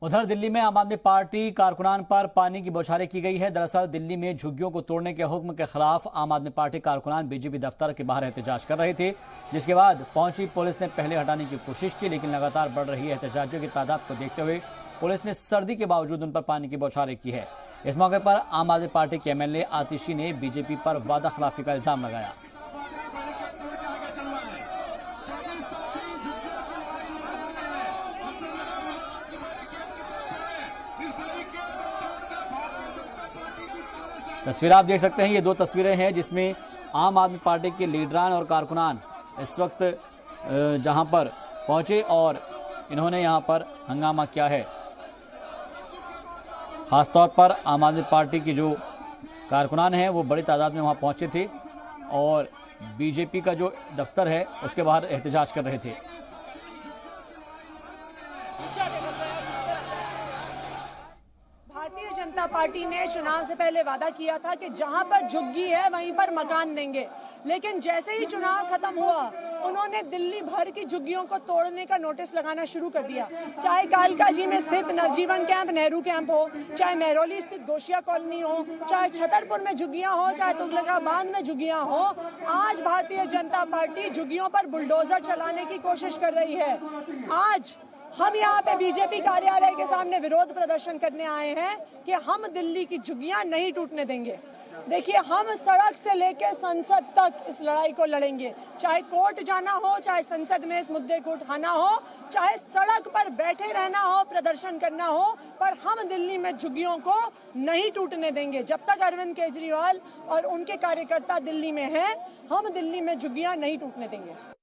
उधर दिल्ली में आम आदमी पार्टी कारकुनान पर पानी की बौछारें की गई है। दरअसल दिल्ली में झुग्गियों को तोड़ने के हुक्म के खिलाफ आम आदमी पार्टी कारकुनान बीजेपी दफ्तर के बाहर एहतजाज कर रहे थे, जिसके बाद पहुंची पुलिस ने पहले हटाने की कोशिश की, लेकिन लगातार बढ़ रही एहतजाजियों की तादाद को देखते हुए पुलिस ने सर्दी के बावजूद उन पर पानी की बौछारें की है। इस मौके पर आम आदमी पार्टी के एमएलए आतिशी ने बीजेपी पर वादा खिलाफी का इल्जाम लगाया। तस्वीर आप देख सकते हैं, ये दो तस्वीरें हैं जिसमें आम आदमी पार्टी के लीडरान और कारकुनान इस वक्त जहां पर पहुंचे और इन्होंने यहां पर हंगामा किया है। खासतौर पर आम आदमी पार्टी की जो कारकुनान हैं वो बड़ी तादाद में वहां पहुंचे थे और बीजेपी का जो दफ्तर है उसके बाहर एहतजाज कर रहे थे। भारतीय जनता पार्टी ने चुनाव से पहले वादा किया था कि जहां पर झुग्गी है वहीं पर मकान देंगे, लेकिन जैसे ही चुनाव खत्म हुआ उन्होंने दिल्ली भर की झुग्गियों को तोड़ने का नोटिस लगाना शुरू कर दिया। चाहे कालकाजी में स्थित नवजीवन कैंप, नेहरू कैंप हो, चाहे महरौली स्थित गोशिया कॉलोनी हो, चाहे छतरपुर में झुग्गियां हो, चाहे तुगलकाबाद में झुग्गियां हो, आज भारतीय जनता पार्टी झुग्गियों पर बुलडोजर चलाने की कोशिश कर रही है। आज हम यहाँ पे बीजेपी कार्यालय के सामने विरोध प्रदर्शन करने आए हैं कि हम दिल्ली की झुग्गियां नहीं टूटने देंगे। देखिए, हम सड़क से लेकर संसद तक इस लड़ाई को लड़ेंगे, चाहे कोर्ट जाना हो, चाहे संसद में इस मुद्दे को उठाना हो, चाहे सड़क पर बैठे रहना हो, प्रदर्शन करना हो, पर हम दिल्ली में झुग्गियों को नहीं टूटने देंगे। जब तक अरविंद केजरीवाल और उनके कार्यकर्ता दिल्ली में हैं, हम दिल्ली में झुग्गियां नहीं टूटने देंगे।